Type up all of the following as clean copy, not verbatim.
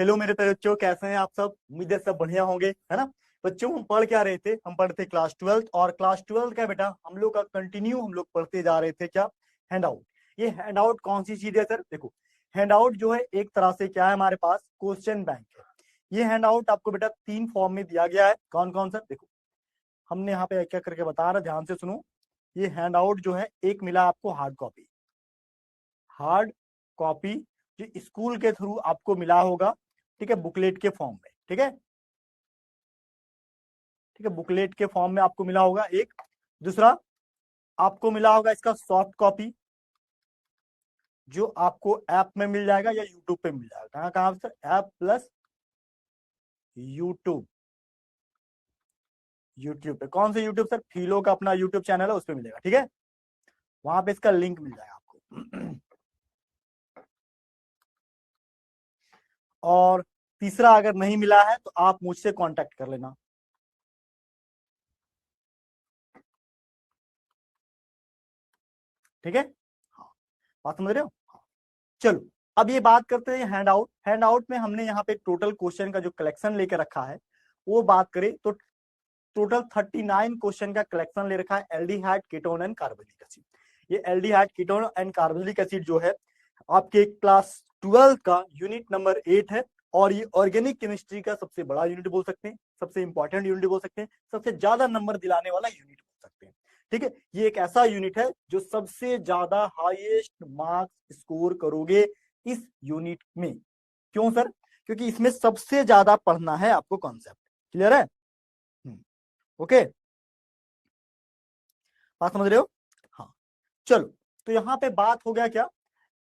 Hello मेरे प्यारे बच्चों, कैसे हैं आप सब? उम्मीद है सब बढ़िया होंगे, है ना। बच्चों, हम पढ़ क्या रहे थे? हम पढ़ते क्लास 12 और क्लास 12 का बेटा हम लोग का कंटिन्यू हम लोग पढ़ते जा रहे थे क्या? हैंडआउट। ये हैंडआउट कौन सी चीज है सर? देखो, हैंडआउट जो है एक तरह से क्या है, हमारे पास क्वेश्चन बैंक है। ये हैंडआउट आपको बेटा 3 फॉर्म में दिया गया है। कौन कौन सर? देखो, हमने यहाँ पे क्या करके बता रहे, ध्यान से सुनो। ये हैंडआउट जो है, एक मिला आपको हार्ड कॉपी। हार्ड कॉपी जो स्कूल के थ्रू आपको मिला होगा, ठीक है, बुकलेट के फॉर्म में। ठीक है, ठीक है, बुकलेट के फॉर्म में आपको मिला होगा एक। दूसरा, आपको मिला होगा इसका सॉफ्ट कॉपी, जो आपको ऐप में मिल जाएगा या यूट्यूब पे मिल जाएगा। कहाँ कहाँ sir? App plus YouTube. YouTube पे कौन से यूट्यूब सर? फिलो का अपना यूट्यूब चैनल है, उस पर मिलेगा। ठीक है, वहां पे इसका लिंक मिल जाएगा आपको। और तीसरा, अगर नहीं मिला है तो आप मुझसे कांटेक्ट कर लेना। ठीक है, हाँ, बात समझ रहे हो? हाँ। चलो, अब ये बात करते हैं हैंडआउट। हैंडआउट में हमने यहाँ पे टोटल क्वेश्चन का जो कलेक्शन लेकर रखा है, वो बात करें तो टोटल 39 क्वेश्चन का कलेक्शन ले रखा है। Aldehyde, ketone and carboxylic acid. ये aldehyde, ketone and carboxylic acid जो है आपके क्लास 12 का यूनिट नंबर 8 है। और ये ऑर्गेनिक केमिस्ट्री का सबसे बड़ा यूनिट बोल सकते हैं, सबसे इंपॉर्टेंट यूनिट बोल सकते हैं, सबसे ज्यादा नंबर दिलाने वाला यूनिट बोल सकते हैं। ठीक है, ये एक ऐसा यूनिट है जो सबसे ज्यादा हाईएस्ट मार्क्स स्कोर करोगे इस यूनिट में। क्यों सर? क्योंकि इसमें सबसे ज्यादा पढ़ना है आपको कॉन्सेप्ट। क्लियर है? ओके, बात समझ रहे हो? हाँ, चलो, तो यहाँ पे बात हो गया क्या?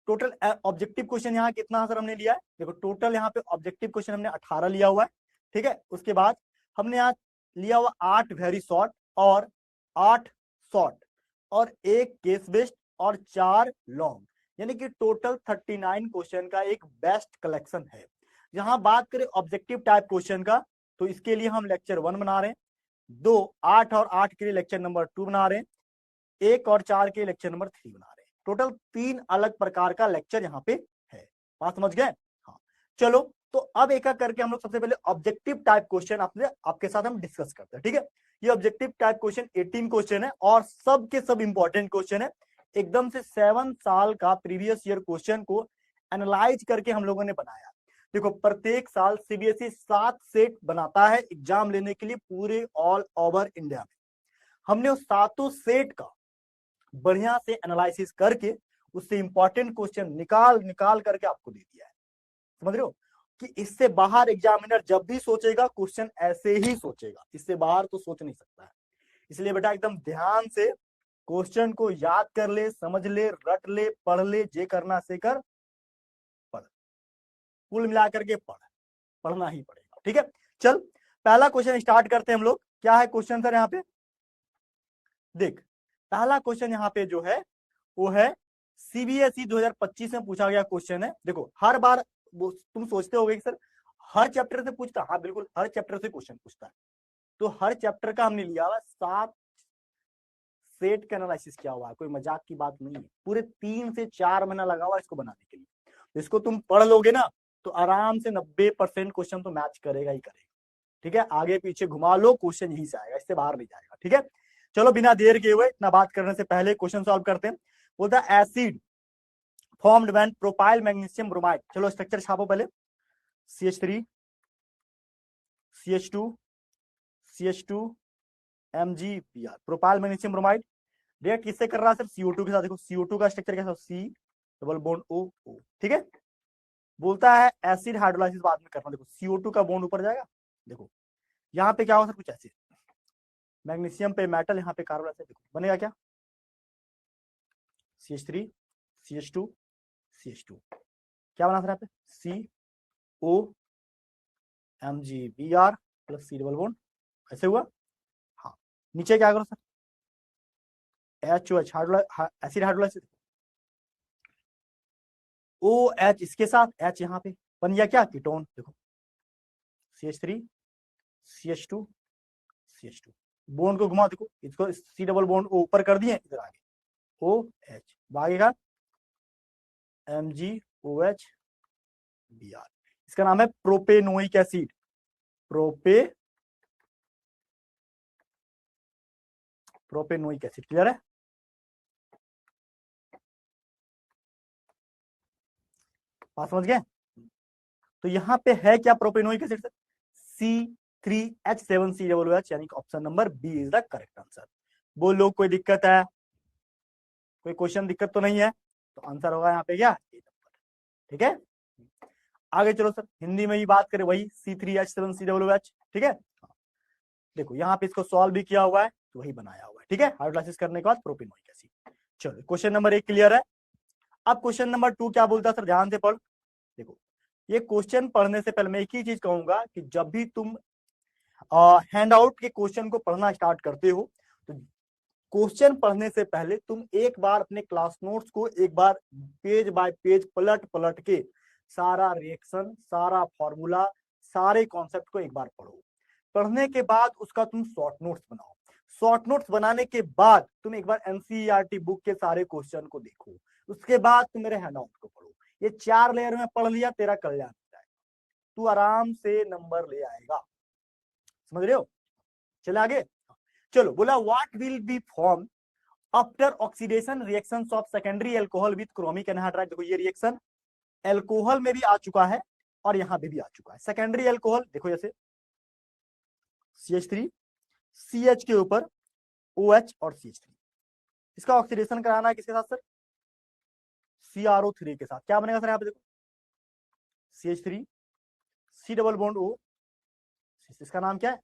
टोटल ऑब्जेक्टिव क्वेश्चन यहाँ कितना सर हमने लिया है? देखो, टोटल यहाँ पे ऑब्जेक्टिव क्वेश्चन हमने 18 लिया हुआ है। ठीक है, उसके बाद हमने यहाँ लिया हुआ 8 वेरी शॉर्ट और 8 शॉर्ट और एक केस बेस्ड और 4 लॉन्ग, यानी कि टोटल 39 क्वेश्चन का एक बेस्ट कलेक्शन है। यहाँ बात करें ऑब्जेक्टिव टाइप क्वेश्चन का, तो इसके लिए हम लेक्चर 1 बना रहे हैं, 2 8 और 8 के लिए लेक्चर नंबर 2 बना रहे हैं, 1 और 4 के लेक्चर नंबर 3 बना रहे हैं। टोटल 3 अलग प्रकार का लेक्चर यहाँ पे है। बात समझ गए? हाँ, चलो, तो अब एक एक करके हम लोग सबसे पहले ऑब्जेक्टिव टाइप क्वेश्चन आपके साथ हम डिस्कस करते हैं। ठीक है, ये ऑब्जेक्टिव टाइप क्वेश्चन 18 क्वेश्चन है और सब के सब इंपॉर्टेंट क्वेश्चन है। एकदम से 7 साल का प्रीवियस ईयर क्वेश्चन को एनालाइज करके हम लोगों ने बनाया। देखो, प्रत्येक साल सीबीएसई 7 सेट बनाता है एग्जाम लेने के लिए पूरे ऑल ओवर इंडिया में। हमने उस 7 सेट का बढ़िया से एनालिसिस करके उससे इंपॉर्टेंट क्वेश्चन निकाल निकाल करके आपको दे दिया है। समझ रहे हो कि इससे बाहर एग्जामिनर जब भी सोचेगा क्वेश्चन ऐसे ही सोचेगा, इससे बाहर तो सोच नहीं सकता है। इसलिए बेटा एकदम ध्यान से क्वेश्चन को याद कर ले, समझ ले, रट ले, पढ़ ले, जे करना से कर, पढ़, कुल मिला करके पढ़, पढ़ना ही पड़ेगा। ठीक है, चल, पहला क्वेश्चन स्टार्ट करते हैं हम लोग। क्या है क्वेश्चन सर? यहाँ पे देख, पहला क्वेश्चन यहाँ पे जो है वो है सीबीएसई 2025 में पूछा गया क्वेश्चन है। देखो, हर बार तुम सोचते होगे कि सर हर चैप्टर से पूछता है। हाँ बिल्कुल, हर चैप्टर से क्वेश्चन पूछता है। तो हर चैप्टर का हमने लिया हुआ 7 सेट का एनालिसिस किया हुआ है, कोई मजाक की बात नहीं है। पूरे 3 से 4 महीना लगा हुआ इसको बनाने के लिए। तो इसको तुम पढ़ लोगे ना तो आराम से 90% क्वेश्चन तो मैच करेगा ही करेगा। ठीक है, आगे पीछे घुमा लो, क्वेश्चन यही से आएगा, इससे बाहर नहीं जाएगा। ठीक है, चलो, बिना देर किए हुए, इतना बात करने से पहले क्वेश्चन सॉल्व करते हैं। बोलता है acid formed when propyl magnesium bromide. चलो स्ट्रक्चर छापो पहले। CH3 CH2 CH2 MgBr, propyl magnesium bromide react किससे कर रहा है सर? CO2 के साथ। देखो CO2 का स्ट्रक्चर कैसा? C double bond O O। ठीक है, बोलता है एसिड हाइड्रोलाइसिस बाद में करना। देखो CO2 का बॉन्ड ऊपर जाएगा, देखो यहाँ पे क्या होगा सर? कुछ ऐसे मैग्नीशियम पे मेटल, यहाँ पे कार्बन, ऐसे देखो बनेगा क्या? CH3 CH2 CH2, क्या बना सर यहाँ पे? CO MgBr plus C double bond, ऐसे हुआ। हाँ, नीचे क्या करो sir? HOH acid hydrolysis, OH इसके साथ H यहाँ पे बन गया क्या? कीटोन। देखो CH3 CH2 CH2, बॉन्ड को घुमा, देखो इसको C डबल बॉन्ड ऊपर कर दिए, इधर आगे OH, भागेगा MgOH Br। इसका नाम है propanoic acid. Propanoic acid, clear है? बात समझ गए? तो यहाँ पे है क्या प्रोपेनोइक एसिड? C3H7COOH, यानी option number B is the correct answer. बोलो कोई दिक्कत है? कोई क्वेश्चन दिक्कत तो नहीं है? तो आंसर होगा यहाँ पे क्या, ए नंबर। ठीक है, आगे चलो सर, हिंदी में ही बात करें, वही C3H7COOH। ठीक है, देखो यहाँ पे इसको सॉल्व भी किया हुआ है, तो वही बनाया हुआ है। ठीक है, हाइड्रोलाइसिस करने के बाद प्रोपेनोइक एसिड। चलो क्वेश्चन नंबर 1 क्लियर है। अब क्वेश्चन नंबर 2 क्या बोलता है सर, ध्यान से पढ़। देखो ये क्वेश्चन पढ़ने से पहले मैं एक ही चीज कहूंगा कि जब भी तुम हैंड आउट के क्वेश्चन को पढ़ना स्टार्ट करते हो, तो क्वेश्चन पढ़ने से पहले तुम एक बार अपने क्लास नोट्स को एक बार पेज बाय पेज पलट पलट के सारा रिएक्शन, सारा फॉर्मूला, सारे कॉन्सेप्ट को एक बार पढ़ो। पढ़ने के बाद उसका तुम शॉर्ट नोट्स बनाओ। शॉर्ट नोट्स बनाने के बाद तुम एक बार एनसीईआरटी बुक के सारे क्वेश्चन को देखो। उसके बाद तुम मेरे हैंड आउट को पढ़ो। ये 4 लेयर में पढ़ लिया, तेरा कल्याण हो जाएगा, तू आराम से नंबर ले आएगा। समझ रहे हो? चले आगे। चलो, बोला what will be form after oxidation reactions of secondary alcohol with chromic anhydride. देखो ये रिएक्शन अल्कोहल में भी आ चुका है और यहां पे भी आ चुका है। सेकेंडरी अल्कोहल देखो, जैसे CH3 CH के ऊपर OH और CH3, इसका ऑक्सीडेशन कराना है किसके साथ सर? CrO3 के साथ। क्या बनेगा सर यहाँ पे? देखो CH3 C double bond O, इसका नाम क्या है?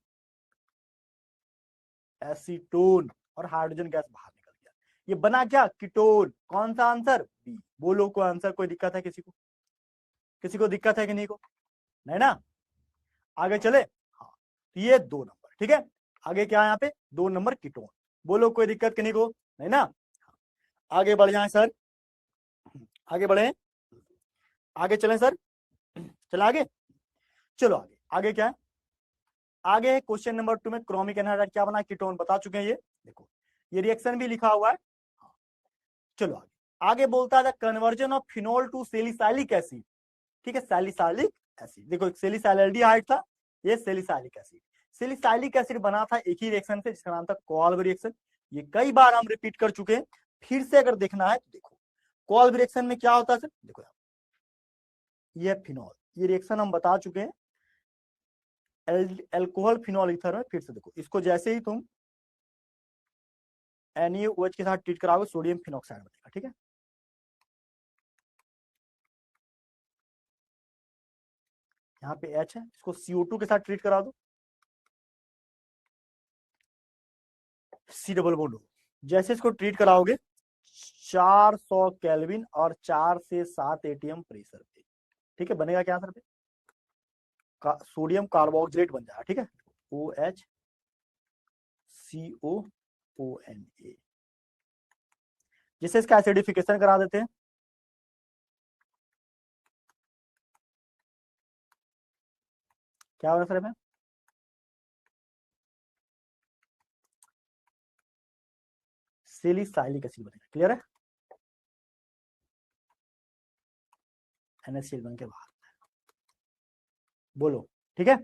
एसीटोन, और हाइड्रोजन गैस बाहर निकल गया। ये बना क्या? कीटोन। कौन सा आंसर? बी। बोलो को आंसर, कोई दिक्कत है किसी को? किसी को दिक्कत है कि नहीं को? नहीं ना? आगे चले। हाँ, तो ये 2 नंबर। ठीक है, आगे क्या है यहाँ पे? 2 नंबर कीटोन। बोलो कोई दिक्कत किसी को? नहीं ना? आगे बढ़ जाए सर, आगे बढ़े, आगे चलें सर, चलो आगे। चलो आगे, आगे क्या है? आगे है क्वेश्चन नंबर 2 में क्रोमिक एनहाइड्राइड क्या बना? कीटोन। बता चुके हैं ये, देखो ये रिएक्शन भी लिखा हुआ है। चलो आगे, आगे बोलता है conversion of phenol to salicylic acid. ठीक है, सैलिसाइलिक एसिड। देखो सैलिसाइल्डिहाइड था, ये सैलिसाइलिक एसिड। सैलिसाइलिक एसिड बना था एक ही रिएक्शन से, जिसका नाम था कॉल्ब रिएक्शन। ये कई बार हम रिपीट कर चुके हैं, फिर से अगर देखना है तो देखो कॉल्ब रिएक्शन में क्या होता है सर। देखो ये फिनॉल, ये रिएक्शन हम बता चुके हैं, अल्कोहल फिनॉल ईथर में। फिर से देखो इसको, जैसे ही तुम NaOH के साथ ट्रीट कराओगे, सोडियम फिनॉक्साइड बनेगा। ठीक है, यहाँ पे H है, इसको CO2 के साथ ट्रीट करा दो, C डबल बॉन्ड। जैसे इसको ट्रीट कराओगे 400 केल्विन और 4 से 7 ATM प्रेशर पे, ठीक है, बनेगा क्या सर पे? सोडियम कार्बोक्सिलेट बन जाएगा। ठीक है, OHCOONA। जिससे इसका एसिडिफिकेशन करा देते हैं। क्या होगा सर में? सैलिसाइलिक एसिड बनेगा। क्लियर है? NaCl बन के बाहर। बोलो ठीक है,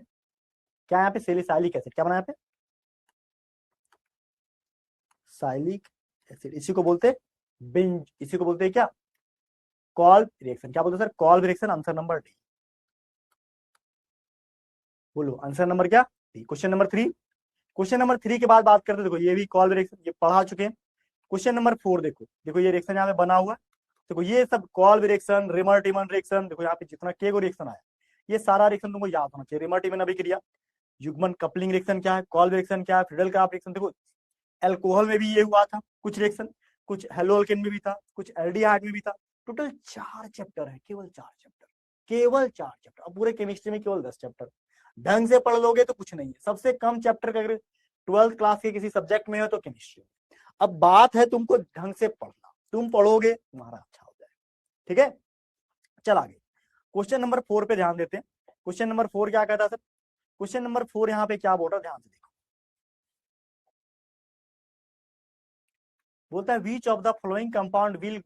क्या यहाँ पे सैलिसाइलिक एसिड क्या बना यहाँ पे? Salicylic acid. इसी को बोलते बेंज, इसी को बोलते हैं क्या? Kolbe reaction. क्या बोलते हैं sir? Kolbe reaction. Answer number D. बोलो आंसर नंबर क्या? D. Question number 3। Question number 3 के बाद बात करते हैं, देखो ये भी कॉल्ब रिएक्शन, ये पढ़ा चुके हैं। क्वेश्चन नंबर 4 देखो, देखो ये रिएक्शन यहाँ पे बना हुआ है। देखो ये सब कॉल्ब रिएक्शन, रिमर-टिमन रिएक्शन, देखो यहाँ पे जितना के गो रिएक्शन आया, ये सारा रिएक्शन तुमको याद होना चाहिए। रिमर-टिमन अभिक्रिया, युग्मन कपलिंग रिएक्शन क्या है, कॉल्ब रिएक्शन क्या है, फ्रीडल-क्राफ्ट रिएक्शन। देखो अल्कोहल में भी ये हुआ था कुछ रिएक्शन, कुछ हेलोअल्केन में भी था, कुछ एल्डिहाइड में भी था। टोटल 4 चैप्टर है, केवल 4 चैप्टर, केवल 4 चैप्टर। अब पूरे केमिस्ट्री में केवल 10 चैप्टर। ढंग से पढ़ लोगे तो कुछ नहीं है। सबसे कम चैप्टर का अगर 12th क्लास के किसी सब्जेक्ट में हो तो केमिस्ट्री। अब बात है तुमको ढंग से पढ़ना, तुम पढ़ोगे तुम्हारा अच्छा हो जाएगा। ठीक है, चल आगे क्वेश्चन नंबर 4 पे ध्यान देते हैं। क्वेश्चन नंबर 4 क्या कहता है सर? क्वेश्चन नंबर 4 यहाँ पे क्या बोल रहा है, ध्यान से देखो। बोलता है which of the following compound will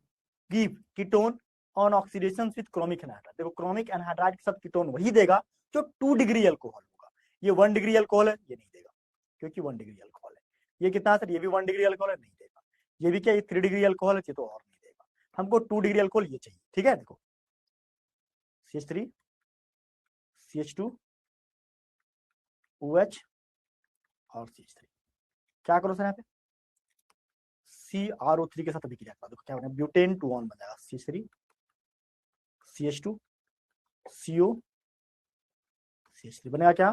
give ketone on oxidation with chromic anhydride. देखो क्रोमिक एनहाइड्राइड के साथ कीटोन वही देगा जो 2 डिग्री अल्कोहल होगा। ये 1 डिग्री अल्कोहल है, ये नहीं देगा क्योंकि 1 डिग्री अल्कोहल है। ये कितना सर, ये भी 1 डिग्री अल्कोहल है, नहीं देगा। ये भी क्या, ये 3 डिग्री अल्कोहल है, ये तो और नहीं देगा। हमको 2 डिग्री अल्कोहल ये चाहिए, ठीक है। देखो CH3 CH2 OH और CH3, क्या करो सर यहाँ पे CrO3 के साथ अभी क्रिया करा। देखो क्या बना, ब्यूटेन 2 ऑन बन जाएगा, CH3 CH2 CO CH3 बनेगा क्या,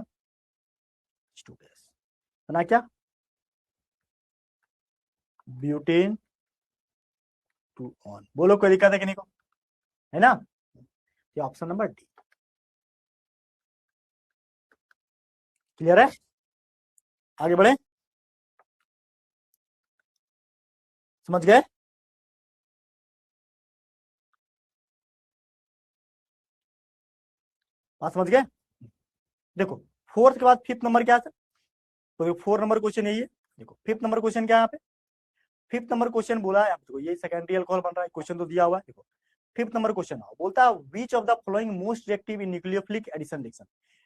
H2 गैस बना क्या, ब्यूटेन 2 ऑन। बोलो कोई दिक्कत है कि नहीं को, है ना। ये ऑप्शन नंबर डी क्लियर है। आगे बढ़े, समझ गए। बात समझ गए। देखो 4th के बाद 5th नंबर क्या है सर, तो 4 नंबर क्वेश्चन यही है। देखो 5th नंबर क्वेश्चन क्या है यहाँ पे, 5th नंबर क्वेश्चन बोला है आपको, ये सेकेंडरी अल्कोहल बन रहा है, क्वेश्चन तो दिया हुआ है। देखो 5th नंबर क्वेश्चन बोलता है which of the following most reactive in nucleophilic addition reaction.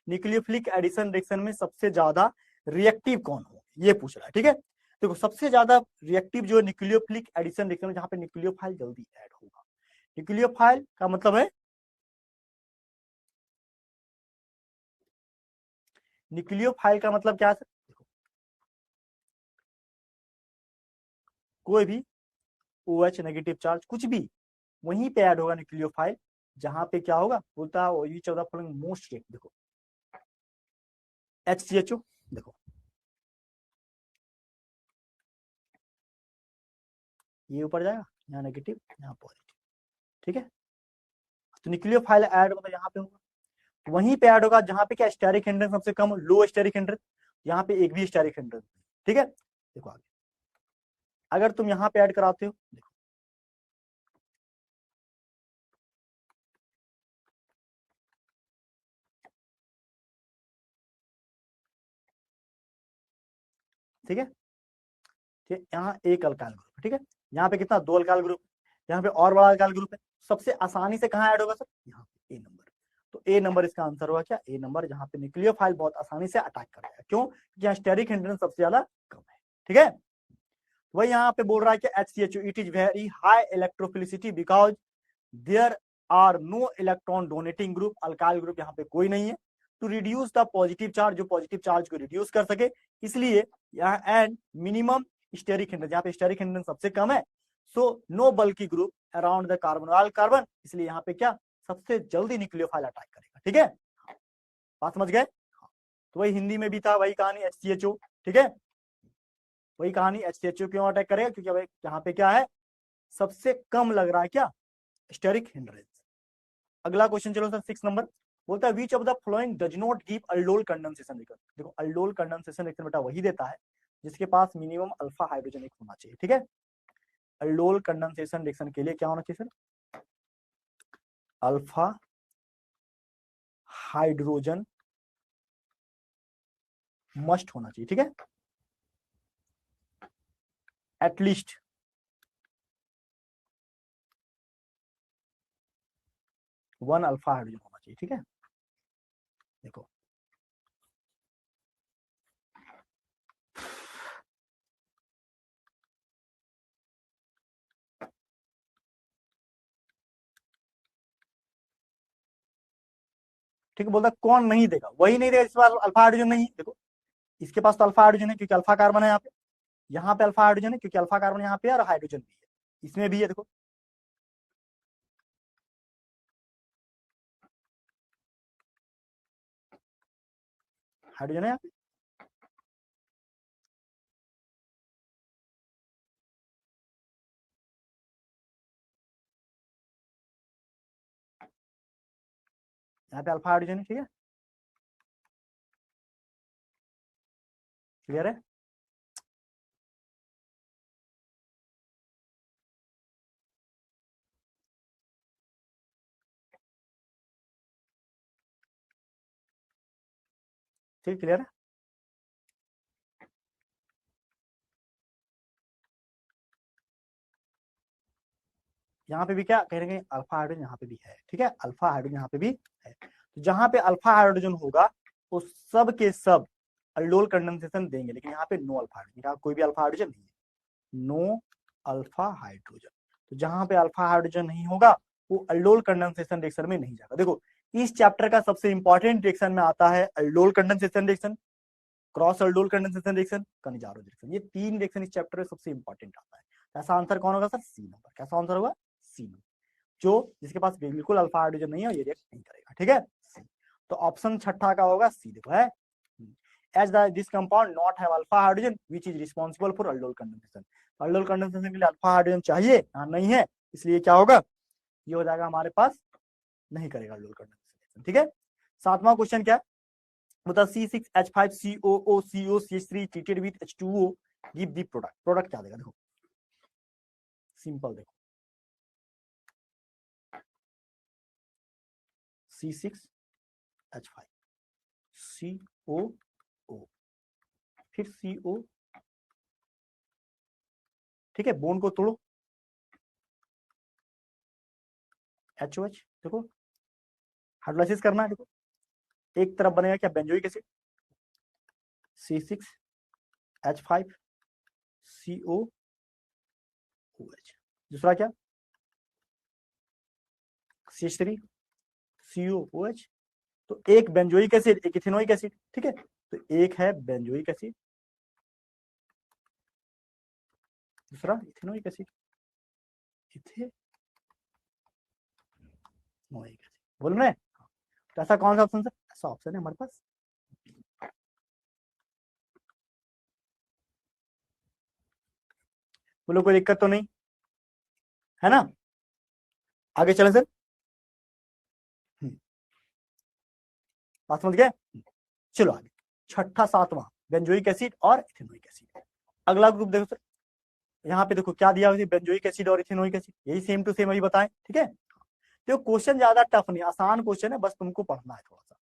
Nucleophilic addition reaction में सबसे ज्यादा रिएक्टिव कौन हो, ये पूछ रहा है, ठीक है। देखो सबसे ज्यादा रिएक्टिव जो न्यूक्लियोफिलिक एडिशन रिएक्शन में, जहां पे न्यूक्लियोफाइल जल्दी ऐड होगा। न्यूक्लियोफाइल का मतलब है, न्यूक्लियोफाइल का मतलब क्या है सर, देखो कोई भी OH नेगेटिव चार्ज कुछ भी वहीं पे ऐड होगा न्यूक्लियोफाइल, जहां पे क्या होगा, बोलता है which of the following most reactive. देखो HCHO, देखो ये ऊपर जाएगा, यहाँ नेगेटिव यहाँ पॉजिटिव, ठीक है। तो न्यूक्लियोफाइल ऐड मतलब यहाँ पे होगा, वहीं पे ऐड होगा जहां पे क्या स्टेरिक हिंड्रेंस सबसे कम, लो स्टेरिक हिंड्रेंस, यहाँ पे एक भी स्टेरिक हिंड्रेंस, ठीक है। देखो आगे, अगर तुम यहाँ पे ऐड कराते हो, देखो ठीक है, यहाँ एक अल्काइल ग्रुप, ठीक है। यहाँ पे कितना, 2 अल्काइल ग्रुप, यहाँ पे और बड़ा अल्काइल ग्रुप है। सबसे आसानी से कहाँ ऐड होगा सर, यहाँ पे A नंबर। तो A नंबर इसका आंसर हुआ क्या, A नंबर, जहां पे न्यूक्लियोफाइल बहुत आसानी से अटैक कर जाएगा। क्यों, क्योंकि यहाँ स्टेरिक हिंड्रेंस सबसे ज्यादा कम है, ठीक है। वही यहाँ पे बोल रहा है कि HCHO it is very high electrophilicity because there are no electron donating group, alkyl group यहाँ पे कोई नहीं है। To reduce the positive charge, जो पॉजिटिव चार्ज को रिड्यूस कर सके, इसलिए यहाँ एंड मिनिमम स्टेरिक हिंड्रेंस, यहाँ पे स्टेरिक हिंड्रेंस सबसे कम है। So no bulky group around the carbonyl carbon, इसलिए यहाँ पे क्या सबसे जल्दी न्यूक्लियोफाइल अटैक करेगा, ठीक है। बात समझ गए। तो वही हिंदी में भी था, वही कहानी HCHO, ठीक है। वही कहानी HCHO क्यों अटैक करेगा, क्योंकि भाई यहाँ पे क्या है, सबसे कम लग रहा है क्या, स्टेरिक हिंड्रेंस। अगला क्वेश्चन चलो सर 6 नंबर, बोलता है which of the following does not give aldol condensation reaction. देखो अल्डोल कंडेंसेशन रिएक्शन बेटा वही देता है जिसके पास मिनिमम अल्फा हाइड्रोजन एक होना चाहिए, ठीक है। अल्डोल कंडेंसेशन रिएक्शन के लिए क्या होना चाहिए सर, अल्फा हाइड्रोजन मस्ट होना चाहिए, ठीक है। एटलीस्ट 1 अल्फा हाइड्रोजन होना चाहिए, ठीक है। देखो ठीक है, बोलता कौन नहीं देगा, वही नहीं देगा इस बार अल्फा हाइड्रोजन नहीं है। देखो इसके पास तो अल्फा हाइड्रोजन है क्योंकि अल्फा कार्बन है यहाँ पे अल्फा हाइड्रोजन है क्योंकि अल्फा कार्बन यहाँ पे है, और हाइड्रोजन भी है, इसमें भी है। देखो हाइड्रोजन है यहाँ पे अल्फा हाइड्रोजन है, ठीक है। क्लियर है। ठीक क्लियर है। यहाँ पे भी क्या कह रहे हैं, अल्फा हाइड्रोजन यहाँ पे भी है, ठीक है, अल्फा हाइड्रोजन यहाँ पे भी है। तो जहां पे अल्फा हाइड्रोजन होगा वो सब के सब अल्डोल कंडेंसेशन देंगे, लेकिन यहाँ पे नो अल्फा हाइड्रोजन, यहाँ कोई भी अल्फा हाइड्रोजन नहीं है, नो अल्फा हाइड्रोजन। तो जहां पे अल्फा हाइड्रोजन नहीं होगा वो अल्डोल कंडेंसेशन रिएक्शन में नहीं जाएगा। देखो इस चैप्टर का सबसे इंपॉर्टेंट रिएक्शन में आता है aldol condensation reaction, cross aldol condensation reaction, Cannizzaro reaction. ये तीन रिएक्शन इस चैप्टर में सबसे इंपॉर्टेंट आता है। ऐसा आंसर कौन होगा सर, सी नंबर। कैसा आंसर होगा, सी नंबर, जो जिसके पास बिल्कुल अल्फा हाइड्रोजन नहीं है ये रिएक्ट नहीं करेगा, ठीक है। तो ऑप्शन छठा का होगा सी, देखो है, as this compound not have alpha hydrogen which is responsible for aldol condensation. Aldol condensation के लिए अल्फा हाइड्रोजन चाहिए, यहाँ नहीं है, इसलिए क्या होगा, ये हो जाएगा हमारे पास, नहीं करेगा अल्डोल कंडेंसेशन, ठीक है। सातवां क्वेश्चन क्या है, बता C6H5COO COCH3 treated with H2O give the product। Product क्या देगा, देखो सिंपल, देखो C6H5COO फिर CO, ठीक है, बोन को तोड़ो, HOH, देखो हाइड्रोलाइसिस करना है, देखो एक तरफ बनेगा क्या, बेंजोइक एसिड C6H5COOH, दूसरा क्या CH3COOH। तो एक बेंजोइक एसिड, एक इथेनोइक एसिड, ठीक है, तो एक है बेंजोइक एसिड, दूसरा इथेनोइक एसिड, इथेनोइक एसिड, बोल रहे हैं। तो ऐसा कौन सा ऑप्शन है, ऐसा ऑप्शन है हमारे पास, बोलो कोई दिक्कत तो नहीं है ना, आगे चले सर, बात समझ गए, चलो आगे, छठा सातवां बेंजोइक एसिड और इथेनोइक एसिड। अगला ग्रुप देखो सर, यहाँ पे देखो क्या दिया हुआ है, बेंजोइक एसिड और इथेनोइक एसिड, यही सेम टू सेम अभी बताएं, ठीक है। तो क्वेश्चन ज्यादा टफ नहीं, आसान क्वेश्चन है, बस तुमको पढ़ना है थोड़ा सा।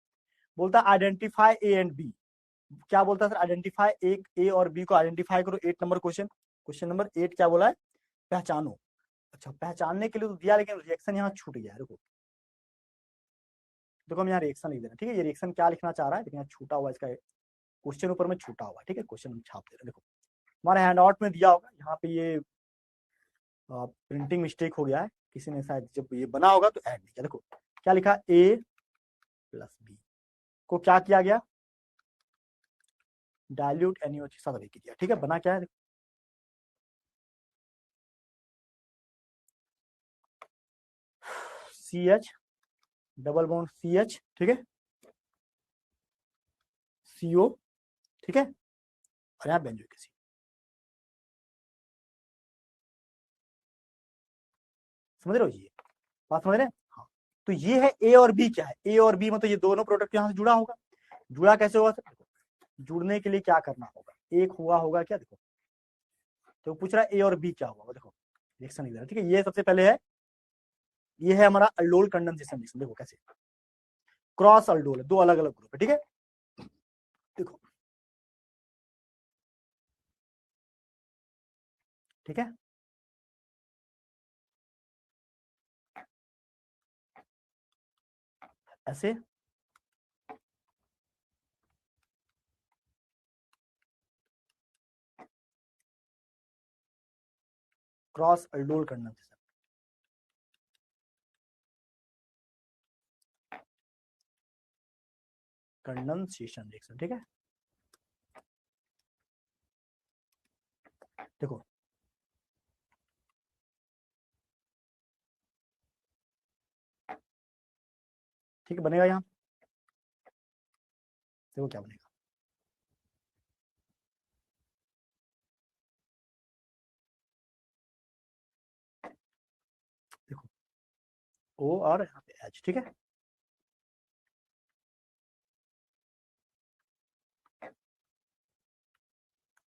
बोलता है आइडेंटिफाई ए एंड बी, क्या बोलता है सर, आइडेंटिफाई एक ए और बी को आइडेंटिफाई करो, 8 नंबर क्वेश्चन, क्वेश्चन नंबर 8 क्या बोला है, पहचानो। अच्छा पहचानने के लिए तो दिया, लेकिन रिएक्शन यहाँ छूट गया है, देखो देखो हम यहाँ रिएक्शन लिख दे रहे हैं, ठीक है, ये रिएक्शन क्या लिखना चाह रहा है, लेकिन यहाँ छूटा हुआ इसका क्वेश्चन ऊपर में छूटा हुआ है, ठीक है, क्वेश्चन हम छाप दे रहे हैं, देखो हमारे हैंड आउट में दिया होगा, यहाँ पे ये प्रिंटिंग मिस्टेक हो गया है, किसी ने शायद जब ये बना होगा तो ऐड नहीं किया, देखो क्या लिखा, ए प्लस बी को क्या किया गया, डाइल्यूट NaOH के साथ किया, ठीक है, बना क्या है, CH डबल बॉन्ड CH, ठीक है, CO, ठीक है, और यहाँ बेंजोइक एसिड, समझ रहे हो ये बात, समझ रहे हैं, हाँ। तो ये है ए और बी, क्या है ए और बी, मतलब ये दोनों प्रोडक्ट यहाँ से जुड़ा होगा, जुड़ा कैसे होगा सर, जुड़ने के लिए क्या करना होगा, एक हुआ होगा क्या, देखो तो पूछ रहा है ए और बी क्या हुआ, देखो रिएक्शन इधर, ठीक है, ये सबसे पहले है, ये है हमारा अल्डोल कंडेंसेशन रिएक्शन, देखो कैसे क्रॉस अल्डोल है, दो अलग अलग ग्रुप है, ठीक है, देखो ठीक है, ऐसे cross aldol condensation, condensation reaction, ठीक है, देखो ठीक है, बनेगा यहाँ, देखो क्या बनेगा, देखो ओ और यहाँ पे एच, ठीक है,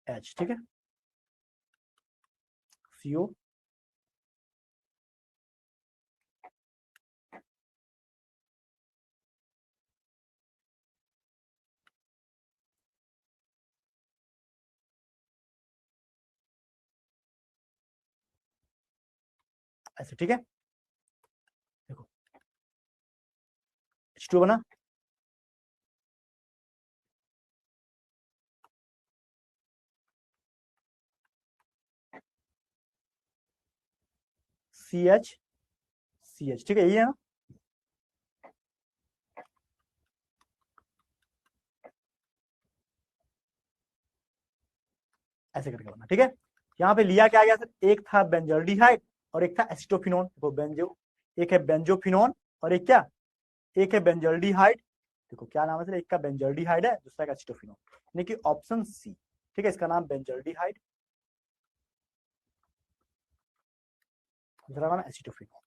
एच, ठीक है, CO, ऐसे, ठीक है। देखो H2 बना, CH, ठीक है, यही है ना। ऐसे करके बना, ठीक है। यहाँ पे लिया क्या गया सर, एक था बेंजल्डिहाइड और एक था एसिटोफिनोन। देखो बेंजो, एक है बेंजोफिनोन और एक क्या, एक है बेंजल्डिहाइड। देखो क्या नाम है सर, एक का बेंजल्डिहाइड है, दूसरा का एसिटोफिनोन, यानी कि ऑप्शन सी, ठीक है, इसका नाम बेंजल्डिहाइड, दूसरा का नाम एसिटोफिनोन,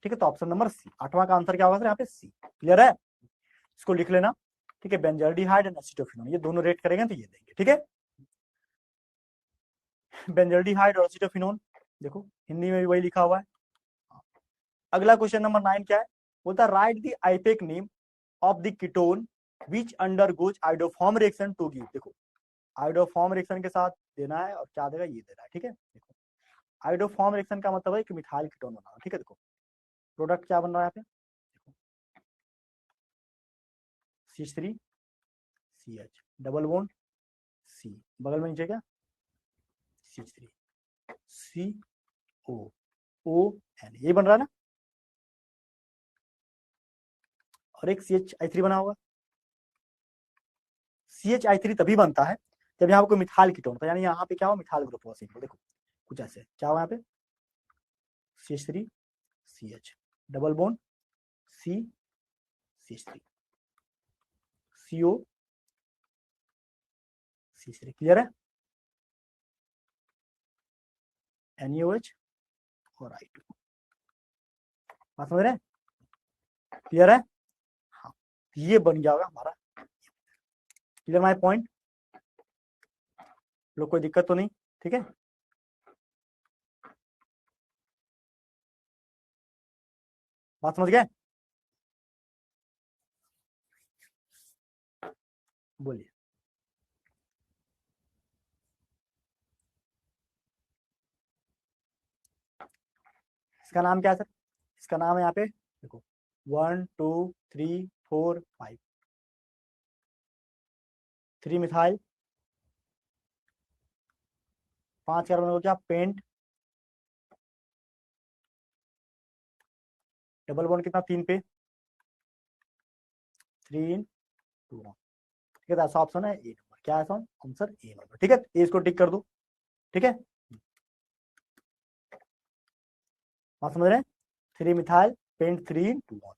ठीक है। तो ऑप्शन नंबर सी, 8वां का आंसर क्या होगा सर यहाँ पे, सी। क्लियर है, इसको लिख लेना, ठीक है। बेंजल्डिहाइड एंड एसिटोफिनोन, ये दोनों रेट करेंगे तो ये देंगे, ठीक है। बेंजल्डिहाइड और एसिटोफिनोन, देखो हिंदी में भी वही लिखा हुआ है। अगला क्वेश्चन नंबर 9 क्या है, बोलता है write the IUPAC name of the ketone which undergoes iodoform reaction to give. देखो आइडोफॉर्म रिएक्शन के साथ देना है और क्या देगा, ये देना है, ठीक है। देखो आइडोफॉर्म रिएक्शन का मतलब है कि मिथाइल कीटोन बना रहा है, ठीक है। देखो प्रोडक्ट क्या बन रहा है यहाँ पे, CH3 CH double bond C, बगल में नीचे क्या CH3 COON, ये बन रहा है ना, और एक CH3 बना होगा। CH3 तभी बनता है जब यहाँ पे कोई मिथाइल कीटोन होता है, यानी यहाँ पे क्या हो, मिथाइल ग्रुप हो सिंपल। देखो कुछ ऐसे क्या हुआ यहाँ पे, CH3 CH double bond C CH3 CO CH3, clear है, NaOH और I2, बात समझ रहे हैं, क्लियर है। हाँ, ये बन गया होगा हमारा, क्लियर माय पॉइंट, लोग कोई दिक्कत तो नहीं, ठीक है। बात समझ गए, बोलिए। इसका नाम क्या है सर, इसका नाम है यहाँ पे देखो 1 2 3 4 5, 3 मिथाइल, 5 कार्बन हो गया पेंट, डबल बॉन्ड कितना 3 पे, 3 इन 2, ठीक है। ऐसा ऑप्शन है ए नंबर, क्या है आंसर ए नंबर, ठीक है। ए इसको टिक कर दो, ठीक है। बात समझ रहे हैं, 3 मिथाइल पेंट 3 इन 2,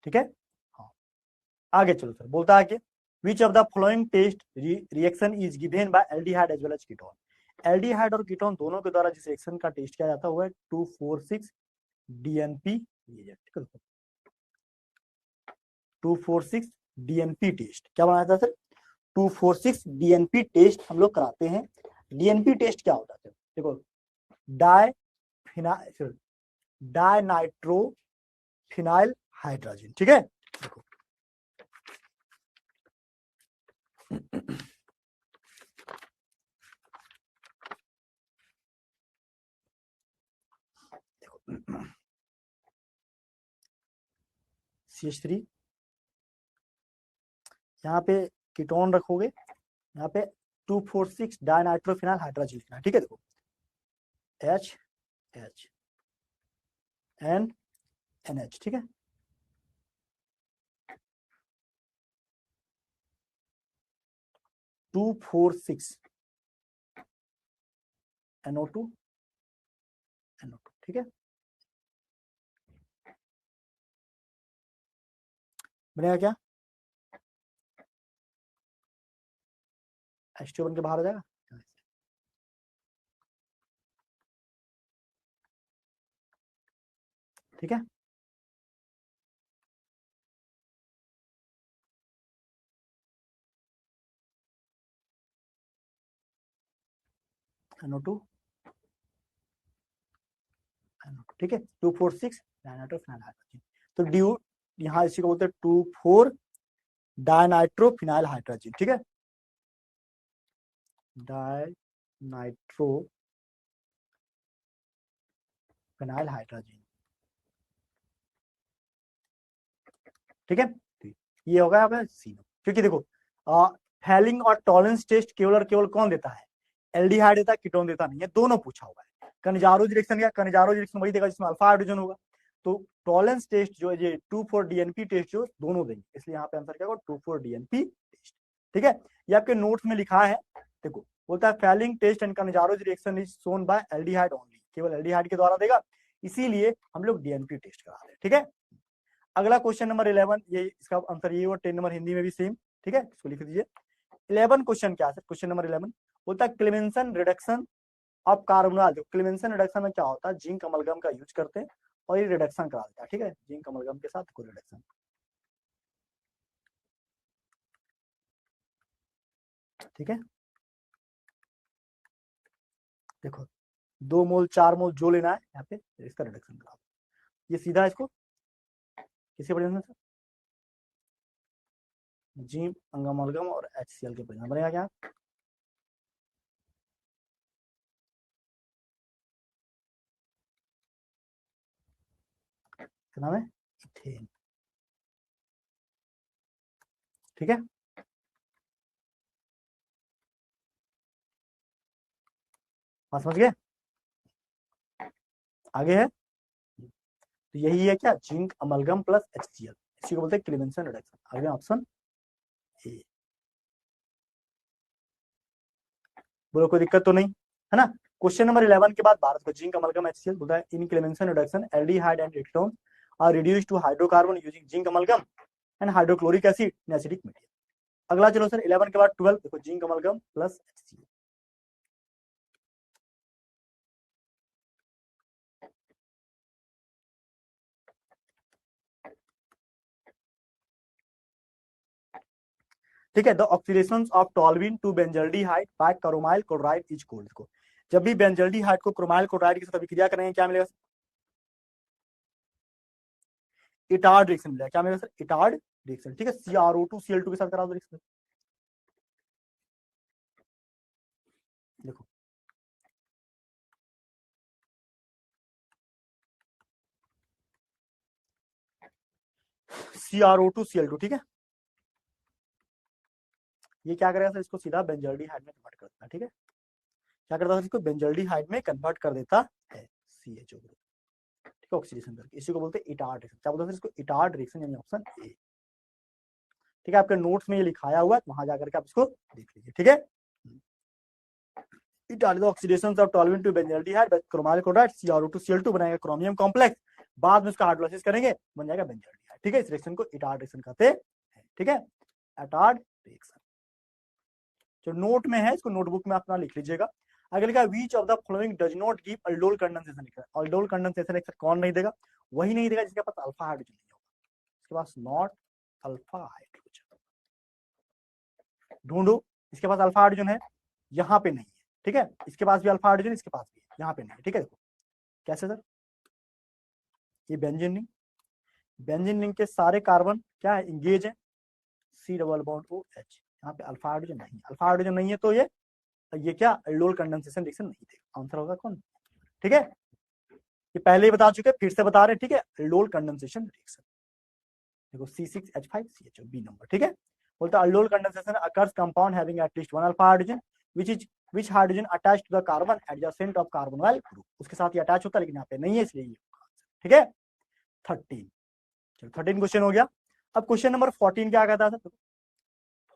ठीक है। हाँ आगे चलो सर, बोलता है कि which of the following test reaction is given by aldehyde as well as ketone. Aldehyde और कीटोन दोनों के द्वारा जिस रिएक्शन का टेस्ट किया जाता है वो है 246 DNP, 246 DNP टेस्ट, क्या बनाया था सर, 246 DNP टेस्ट हम लोग कराते हैं। DNP टेस्ट क्या होता है, देखो डाई नाइट्रो फिनाइल हाइड्रोजन, ठीक है। देखो CH3, यहाँ पे कीटोन रखोगे, यहाँ पे 246 डाइनाइट्रोफिनाइल हाइड्रोजन लिखना, ठीक है। देखो HHNNH, ठीक है। टू फोर सिक्स NO2 ठीक है, बनेगा क्या, H2 बन के बाहर आ जाएगा, ठीक है। NO2 ठीक है, 246 डाइनाइट्रोफिनाइल हाइड्रोजन, तो ड्यू यहाँ इसी को बोलते हैं 24 डाइनाइट्रोफिनाइल हाइड्रोजन, ठीक है, डाइनाइट्रो फिनाइल हाइड्रोजन। ठीक है, ये होगा यहाँ पे सी। क्योंकि देखो हेलिंग और टॉलेंस टेस्ट केवल और केवल कौन देता है, एल्डिहाइड देता है, कीटोन देता नहीं है, दोनों पूछा हुआ है। कनिजारो रिएक्शन क्या, कनिजारो रिएक्शन वही देगा जिसमें अल्फा हाइड्रोजन होगा। तो टॉलेंस टेस्ट जो है ये 2,4-DNP टेस्ट जो दोनों देंगे, इसलिए यहाँ पे आंसर क्या होगा 2,4-DNP टेस्ट। ठीक है, ये आपके नोट्स में लिखा है। देखो बोलता है Fehling test and Cannizzaro reaction is shown by aldehyde only, केवल एल्डिहाइड के द्वारा देगा, इसीलिए हम लोग डीएनपी टेस्ट करा रहे हैं। ठीक है, अगला क्वेश्चन नंबर 11, ये इसका आंसर ये और 10 नंबर हिंदी में भी सेम। ठीक है, इसको लिख दीजिए। 11 क्वेश्चन क्या है, क्वेश्चन नंबर 11 बोलता है क्लेमेंसन रिडक्शन ऑफ कार्बोनाइल। देखो क्लेमेंसन रिडक्शन में क्या होता है, जिंक अमलगम का यूज करते हैं और ये रिडक्शन करा देता है। ठीक है, जिंक अमलगम के साथ कोई रिडक्शन। ठीक है, देखो 2 मोल 4 मोल जो लेना है यहाँ पे इसका रिडक्शन करा, ये सीधा इसको किसी परिणाम से जिंक अमलगम और HCl के परिणाम बनेगा क्या, क्या नाम है, इथेन। ठीक है, समझ गए, आगे है। तो यही है क्या, जिंक अमलगम प्लस HCl, इसी को बोलते हैं क्लेमेंसन रिडक्शन। आगे ऑप्शन ए। बोलो कोई दिक्कत तो नहीं है ना। क्वेश्चन नंबर 11 के बाद भारत को जिंक अमलगम HCl बोलता है in Clemmensen reduction aldehyde and ketone are reduced to hydrocarbon using zinc amalgam and hydrochloric acid in acidic medium. अगला चलो सर 11 के बाद 12 देखो जिंक अमलगम प्लस HCl। ठीक है, the oxidation of toluene to benzaldehyde by chromyl chloride is called. को जब भी बेंजल्डिहाइड को क्रोमाइल क्लोराइड के साथ अभिक्रिया करेंगे क्या मिलेगा, इटार्ड रिएक्शन मिलेगा। क्या मिलेगा सर, इटार्ड रिएक्शन। ठीक है, CrO2Cl2 के साथ करा दो रिएक्शन। देखो CrO2Cl2। ठीक है, ये क्या करेगा सर, इसको सीधा बेंजल्डिहाइड में कन्वर्ट कर देता है। ठीक है, क्या करता है, इसको बेंजल्डिहाइड में कन्वर्ट कर देता है CHO ग्रुप। ठीक है, ऑक्सीडेशन करके, इसी को बोलते हैं इटार्ड रिएक्शन। क्या बोलते हैं इसको, इटार्ड रिएक्शन, यानी ऑप्शन ए। ठीक है, आपके नोट्स में ये लिखाया हुआ है, वहां जाकर के आप इसको देख लीजिए। ठीक है, Etard oxidation of toluene to benzaldehyde by chromyl chloride CrO2Cl2 बनाएगा क्रोमियम कॉम्प्लेक्स, बाद में उसका हाइड्रोलाइसिस करेंगे बन जाएगा बेंजल्डिहाइड। ठीक है, इस रिएक्शन को इटार्ड रिएक्शन कहते हैं। ठीक है, इटार्ड रिएक्शन जो नोट में है, इसको नोटबुक में अपना लिख लीजिएगा। अगर लिखा which of the following does not give aldol condensation, लिखा है अल्डोल कंडेंसेशन एक कौन नहीं देगा, वही नहीं देगा जिसके पास अल्फा हाइड्रोजन नहीं होगा, इसके पास नॉट अल्फा हाइड्रोजन। ढूंढो, इसके पास अल्फा हाइड्रोजन है, यहाँ पे नहीं है। ठीक है, इसके पास भी अल्फा हाइड्रोजन, इसके पास भी है, यहाँ पे नहीं है। ठीक है, देखो कैसे सर, ये बेंजीन रिंग, बेंजीन रिंग के सारे कार्बन क्या है, इंगेज है, C डबल बॉन्ड OH, यहाँ पे अल्फा हाइड्रोजन नहीं है, अल्फा हाइड्रोजन नहीं है तो ये क्या अल्डोल कंडेंसेशन रिएक्शन नहीं देगा, आंसर होगा कौन। ठीक है, ये पहले ही बता चुके, फिर से बता रहे। ठीक है, अल्डोल कंडेंसेशन रिएक्शन देखो C6H5CHO बी नंबर। ठीक है, बोलता है aldol condensation occurs compound having at least one alpha hydrogen which hydrogen attached to the carbon adjacent of carbonyl group, उसके साथ ये अटैच होता है लेकिन यहाँ पे नहीं है, इसलिए ये। ठीक है, 13। चलो 13 क्वेश्चन हो गया। अब क्वेश्चन नंबर 14 क्या कहता है,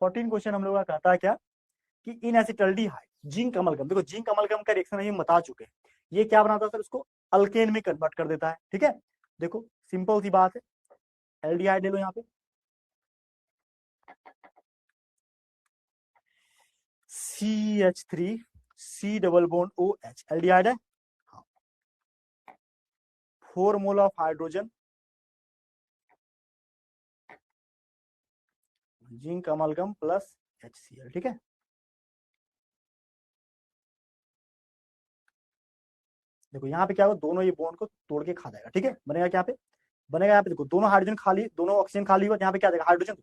14 क्वेश्चन हम लोग का कहता है क्या कि इन एसिटल्डिहाइड जिंक अमलगम, देखो जिंक अमलगम का रिएक्शन हम बता चुके हैं, ये क्या बनाता है सर, उसको अल्केन में कन्वर्ट कर देता है। ठीक है, देखो सिंपल सी बात है, एल्डिहाइड ले लो यहाँ पे, CH3C double bond OH, aldehyde है। 4 mole of hydrogen, zinc amalgam plus HCl। ठीक है, देखो यहाँ पे क्या होगा, दोनों ये बॉन्ड को तोड़ के खा जाएगा। ठीक है, बनेगा क्या पे, बनेगा यहाँ पे, देखो दोनों हाइड्रोजन खाली, दोनों ऑक्सीजन खाली हुआ, यहाँ पे क्या देगा हाइड्रोजन,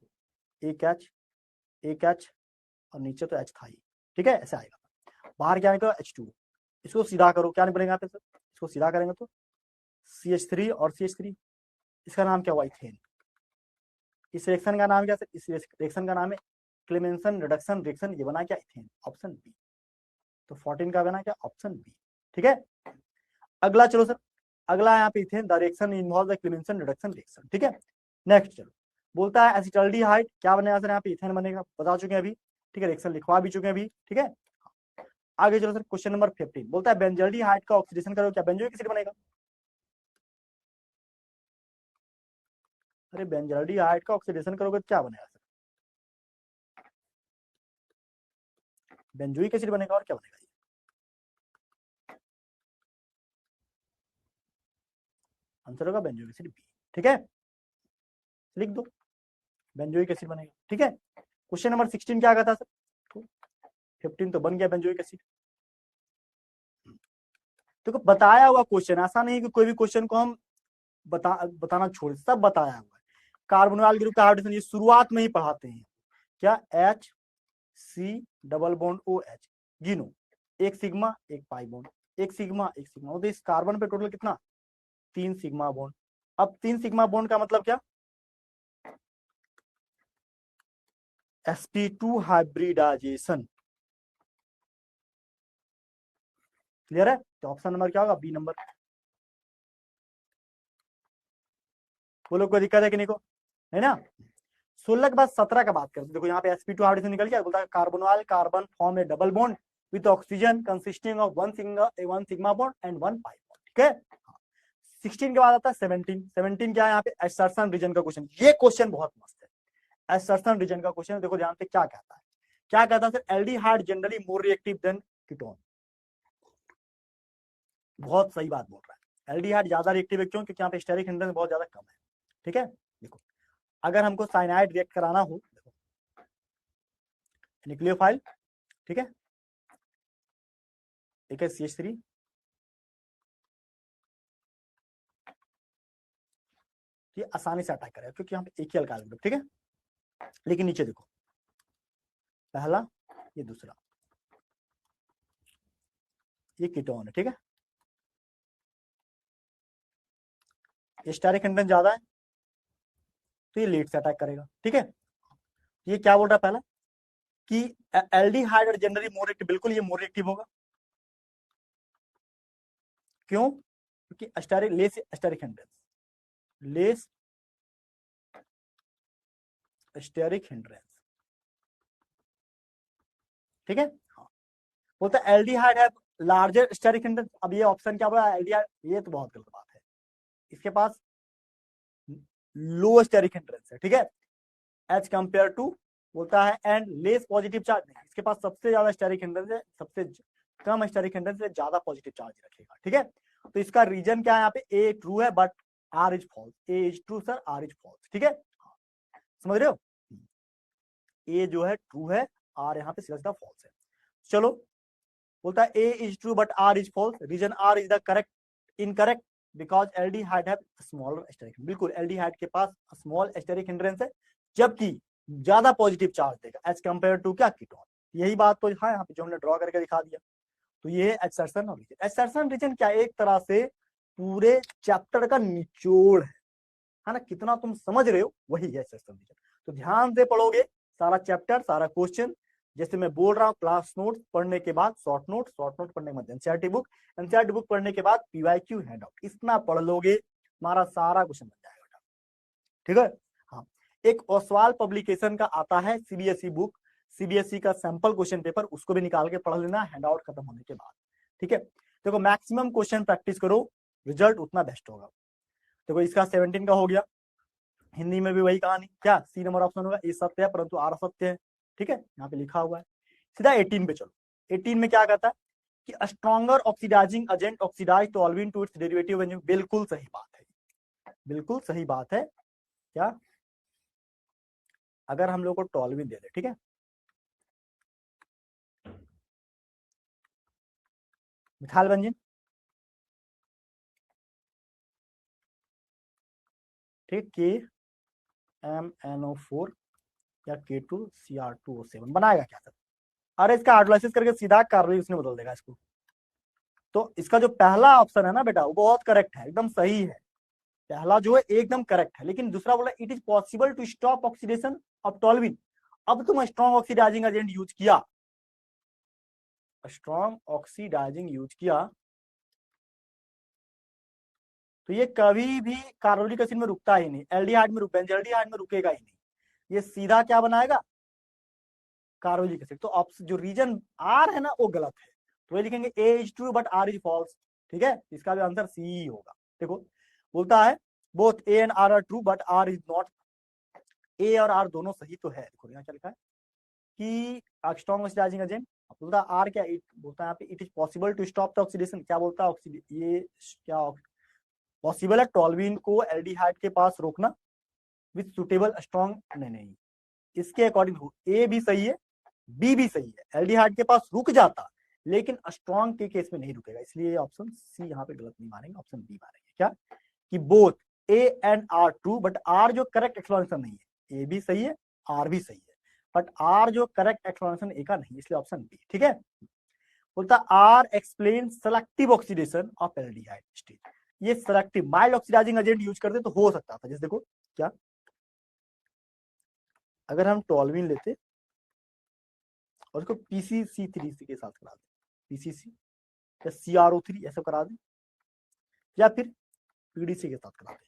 एक H और नीचे तो H था ही। ठीक है, ऐसे आएगा, बाहर क्या निकलेगा H2, इसको सीधा करो, क्या नहीं बनेगा यहाँ पे सर, इसको सीधा करेंगे तो CH3 और CH3, इसका नाम क्या हुआ, इथेन। इस रिएक्शन का नाम क्या सर, इस रिएक्शन का नाम है क्लेमेंसन रिडक्शन रिएक्शन, ये बना क्या, इथेन, ऑप्शन बी। तो 14 का बना क्या, ऑप्शन बी। ठीक है, अगला चलो सर, अगला यहाँ पे ethane, the reaction involve the Clemmensen reduction reaction. ठीक है, नेक्स्ट चलो, बोलता है एसिटाल्डिहाइड क्या बनेगा सर, यहाँ पे इथेन बनेगा, बता चुके हैं अभी। ठीक है, रिएक्शन लिखवा भी चुके हैं अभी। ठीक है, आगे चलो सर, क्वेश्चन नंबर 15 बोलता है बेंजल्डिहाइड का ऑक्सीडेशन करो, क्या बेंजोइक एसिड बनेगा। अरे बेंजल्डिहाइड का ऑक्सीडेशन करोगे तो क्या बनेगा सर, बेंजोइक एसिड बनेगा, और क्या बनेगा, आंसर होगा बेंजोइक एसिड बी। ठीक है, लिख दो, बेंजोइक एसिड बनेगा। ठीक है, क्वेश्चन नंबर 16 क्या कहता सर, 15 तो बन गया बेंजोइक एसिड। देखो बताया हुआ क्वेश्चन, ऐसा नहीं कि कोई भी क्वेश्चन को हम बताना छोड़, सब बताया हुआ है। कार्बोनिल ग्रुप का हाइड्रोजन ये शुरुआत में ही पढ़ाते हैं, क्या, HC डबल बॉन्ड OH, गिनो, एक सिग्मा एक पाई बॉन्ड, एक सिग्मा एक सिग्मा, तो इस कार्बन पे टोटल कितना, 3 सिग्मा बॉन्ड। अब 3 सिग्मा बॉन्ड का मतलब क्या, sp2 हाइब्रिडाइजेशन। क्लियर है, तो ऑप्शन नंबर क्या होगा, बी नंबर। बोलो कोई दिक्कत है कि नहीं को, है ना। 16 के बाद 17 का बात करते, देखो यहाँ पे sp2 हाइड्रोजन निकल गया, बोलता है carbonyl carbon form A double bond with oxygen consisting of one sigma bond and one pi bond. ठीक है, 16 के बाद आता है 17। 17 क्या है, यहाँ पे एसर्शन रीजन का क्वेश्चन, ये क्वेश्चन बहुत मस्त है, एसर्शन रीजन का क्वेश्चन। देखो ध्यान से क्या कहता है, क्या कहता है sir, aldehyde generally more reactive than ketone. बहुत सही बात बोल रहा है, एल्डिहाइड ज्यादा रिएक्टिव है, क्यों, क्योंकि यहाँ पे स्टेरिक हिंड्रेंस बहुत ज्यादा कम है। ठीक है, देखो अगर हमको साइनाइड रिएक्ट कराना हो, देखो न्यूक्लियोफाइल, ठीक है, एक है CH3, ये आसानी से अटैक करेगा क्योंकि यहाँ पे एक ही अल्काइल ग्रुप। ठीक है, लेकिन नीचे देखो, पहला ये दूसरा, ये कीटोन है। ठीक है, ये स्टेरिक हिंड्रेंस ज्यादा है तो ये लेट से अटैक करेगा। ठीक है, ये क्या बोल रहा है पहला कि एल्डिहाइड और जनरली मोर एक्टिव, बिल्कुल ये मोर एक्टिव होगा, क्यों, क्योंकि steric less steric hindrance, less steric hindrance. ठीक है, हाँ, बोलता है एल्डिहाइड है लार्जर स्टेरिक हिंड्रेंस। अब ये ऑप्शन क्या बोला, एल्डिहाइड, ये तो बहुत गलत बात है, इसके पास लो स्टेरिक हिंड्रेंस है। ठीक है, एज कंपेयर टू, बोलता है एंड लेस पॉजिटिव चार्ज, नहीं, इसके पास सबसे ज्यादा स्टेरिक हिंड्रेंस है, सबसे कम स्टेरिक हिंड्रेंस से ज्यादा पॉजिटिव चार्ज रखेगा। ठीक है, तो इसका रीजन क्या है, यहाँ पे ए ट्रू है but R is false, A is true sir, R is false. ठीक है, समझ रहे हो, ए जो है ट्रू है, आर यहाँ पे सीधा फॉल्स है। चलो, बोलता है A is true but R is false, reason R is the correct, incorrect because aldehyde have small steric, बिल्कुल एल्डिहाइड के पास स्मॉल स्टेरिक हिंड्रेंस है, जबकि ज्यादा पॉजिटिव चार्ज देगा एज कंपेयर टू क्या, कीटोन। यही बात तो हाँ यहाँ पे जो हमने ड्रॉ करके दिखा दिया। तो ये है एक्सर्शन और रीजन। एक्सर्शन रीजन क्या, एक तरह से पूरे चैप्टर का निचोड़ है ना, कितना तुम समझ रहे हो वही है एक्सर्शन रीजन। तो ध्यान से पढ़ोगे सारा चैप्टर, सारा क्वेश्चन, जैसे मैं बोल रहा हूँ, क्लास नोट पढ़ने के बाद शॉर्ट नोट, शॉर्ट नोट पढ़ने के बाद एनसीईआरटी बुक, एनसीईआरटी बुक पढ़ने के बाद पीवाईक्यू हैंडआउट, इतना पढ़ लोगे तुम्हारा सारा क्वेश्चन बन जाएगा। ठीक है, हाँ, एक ओसवाल पब्लिकेशन का आता है सीबीएसई बुक, सीबीएसई का सैंपल क्वेश्चन पेपर, उसको भी निकाल के पढ़ लेना हैंडआउट खत्म होने के बाद। ठीक है, देखो मैक्सिमम क्वेश्चन प्रैक्टिस करो, रिजल्ट उतना बेस्ट होगा। देखो इसका 17 का हो गया, हिंदी में भी वही कहानी, क्या सी नंबर ऑप्शन होगा, ए सत्य है परंतु आर असत्य है। ठीक है, यहाँ पे लिखा हुआ है। सीधा 18 पे चलो, 18 में क्या कहता है कि stronger oxidizing agent oxidize toluene to its derivative enzyme, बिल्कुल सही बात है, बिल्कुल सही बात है। क्या, अगर हम लोग को टॉल्विन दे दे, ठीक है, मिथाइल बेंजीन, ठीक, KMnO4 या K2Cr2O7 बनाएगा क्या सर, अरे इसका हाइड्रोलाइसिस करके सीधा कार्बोलिस में बदल देगा इसको, तो इसका जो पहला ऑप्शन है ना बेटा वो बहुत करेक्ट है, एकदम सही है, पहला जो है एकदम करेक्ट है। लेकिन दूसरा बोला it is possible to stop oxidation of toluene. अब तुम स्ट्रॉन्ग ऑक्सीडाइजिंग एजेंट यूज किया, स्ट्रॉन्ग ऑक्सीडाइजिंग यूज किया, तो ये कभी भी कार्बोनिक एसिड में रुकता ही नहीं, एल्डिहाइड में बेंजल्डिहाइड में रुकेगा ही नहीं, ये सीधा क्या बनाएगा, कार्बोनिक एसिड। तो ऑप्शन जो रीजन आर है ना वो गलत है, तो ये लिखेंगे A is true but R is false. ठीक है, इसका भी आंसर सी होगा। देखो बोलता है both A and R are true but R is not, A और आर दोनों सही तो है। देखो यहाँ क्या लिखा है कि स्ट्रॉन्ग ऑक्सीडाइजिंग एजेंट, बोलता है आर क्या, बोलता है यहाँ पे it is possible to stop the oxidation, क्या बोलता है ये क्या पॉसिबल है टोल्यूइन को एल्डिहाइड के पास रोकना विथ सुटेबल स्ट्रॉन्ग, नहीं इसके अकॉर्डिंग ए भी सही है बी भी सही है, एल्डिहाइड के पास रुक जाता लेकिन स्ट्रॉन्ग के केस में नहीं रुकेगा, इसलिए ऑप्शन सी यहाँ पे गलत नहीं मानेंगे, ऑप्शन बी मानेंगे। क्या कि both A and R true but R जो करेक्ट एक्सप्लेनेशन नहीं है, ए भी सही है आर भी सही है बट आर जो करेक्ट एक्सप्लेनेशन ए का नहीं, इसलिए ऑप्शन बी। ठीक है, बोलता R explain selective oxidation of aldehyde state, ये selective mild oxidising agent use करते तो हो सकता था। जैसे देखो क्या, अगर हम टोल्यूइन लेते और उसको PCC3 के साथ करा दें, PCC या CrO3 ऐसा करा दें या फिर PDC के साथ करा दें,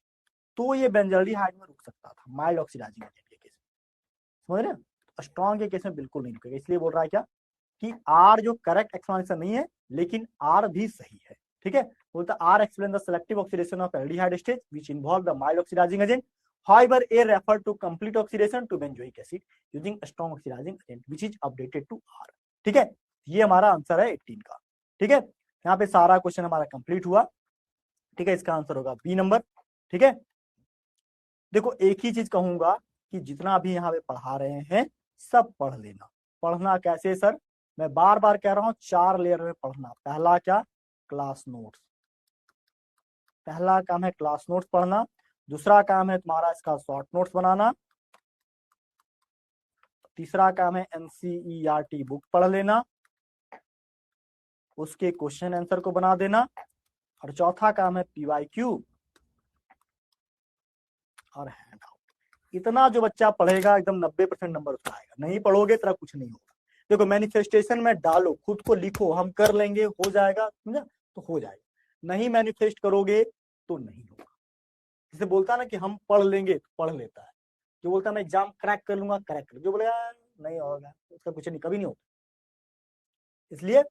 तो ये बेंजल्डिहाइड में रुक सकता था माइल्ड ऑक्सीडाइजिंग एजेंट के केस में, समझ रहे हैं। स्ट्रॉन्ग के केस में बिल्कुल नहीं रुकेगा, इसलिए बोल रहा है क्या कि आर जो करेक्ट एक्सप्लेनेशन नहीं है लेकिन आर भी सही है। ठीक है, बोलता R explain the selective oxidation of aldehyde state which involve the mild oxidising agent, however a refer to complete oxidation to benzoic acid using a strong oxidizing agent which is updated to R। ठीक है, ये हमारा answer है 18 का। ठीक है, यहाँ पे सारा क्वेश्चन हमारा कंप्लीट हुआ। ठीक है, इसका आंसर होगा बी नंबर। ठीक है, देखो एक ही चीज कहूंगा कि जितना भी यहाँ पे पढ़ा रहे हैं सब पढ़ लेना। पढ़ना कैसे सर, मैं बार बार कह रहा हूँ 4 लेयर में पढ़ना। पहला क्या, क्लास नोट्स, पहला काम है क्लास नोट्स पढ़ना, दूसरा काम है तुम्हारा इसका शॉर्ट नोट्स बनाना, तीसरा काम है NCERT बुक पढ़ लेना, उसके क्वेश्चन आंसर को बना देना, और चौथा काम है PYQ और हैंड आउट। इतना जो बच्चा पढ़ेगा एकदम 90% नंबर उसका आएगा, नहीं पढ़ोगे तेरा कुछ नहीं होगा। देखो मैनिफेस्टेशन में डालो, खुद को लिखो, हम कर लेंगे, हो जाएगा, समझा, तो हो जाएगा। नहीं मैनिफेस्ट करोगे तो नहीं होगा। जिसे बोलता है ना कि हम पढ़ लेंगे तो पढ़ लेता है, जो बोलता है मैं एग्जाम क्रैक कर लूंगा क्रैक कर, जो बोलेगा नहीं होगा उसका कुछ नहीं, कभी नहीं होता। इसलिए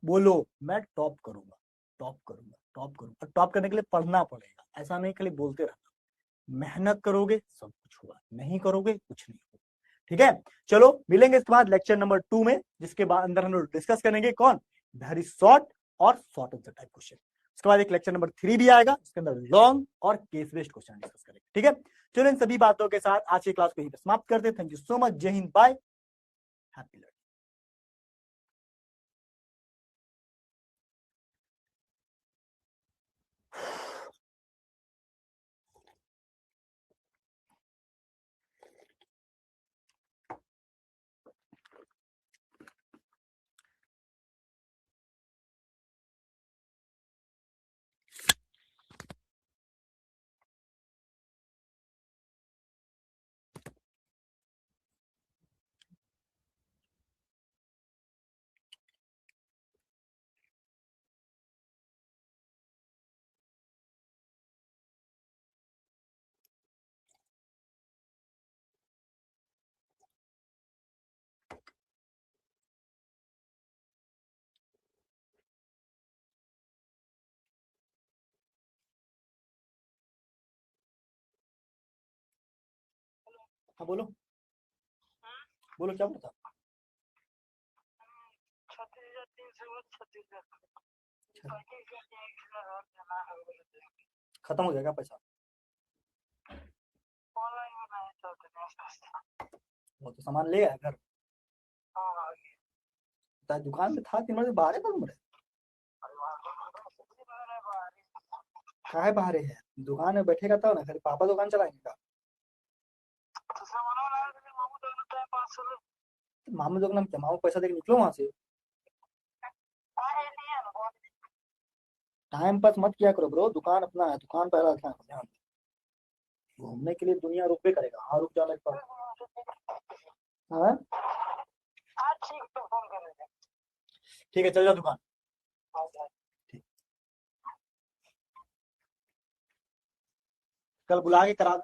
बोलो मैं टॉप करूंगा टॉप करूंगा टॉप करूंगा, टॉप करने के लिए पढ़ना पड़ेगा, ऐसा नहीं खाली बोलते रहना। मेहनत करोगे सब कुछ होगा, नहीं करोगे कुछ नहीं होगा। ठीक है, चलो मिलेंगे इसके बाद लेक्चर नंबर 2 में, जिसके बाद अंदर हम लोग डिस्कस करेंगे कौन, वेरी शॉर्ट और शॉर्ट आंसर टाइप क्वेश्चन। उसके बाद एक लेक्चर नंबर 3 भी आएगा, उसके अंदर लॉन्ग और केस बेस्ड क्वेश्चन डिस्कस करेंगे। ठीक है, चलो इन सभी बातों के साथ आज की क्लास को यहीं पर समाप्त करते हैं। थैंक यू सो मच, जय हिंद, बाय, हैप्पी लर्निंग। हाँ बोलो, बोलो क्या बोलता, खत्म हो जाएगा पैसा, वो तो सामान ले आया घर, दुकान में था 3 बजे, बाहर है तुम, काहे बाहर है, दुकान में बैठेगा तब ना, घर पापा दुकान चलाएंगे का, मामू दुकान क्या, मामू पैसा देके निकलो वहां से। टाइम पास मत किया करो ब्रो, दुकान अपना है, दुकान पर रखना है ध्यान। घूमने के लिए दुनिया रुपए करेगा। हाँ रुक जाने पर। हाँ ठीक है, चल जा दुकान। ठीक। कल बुला के करा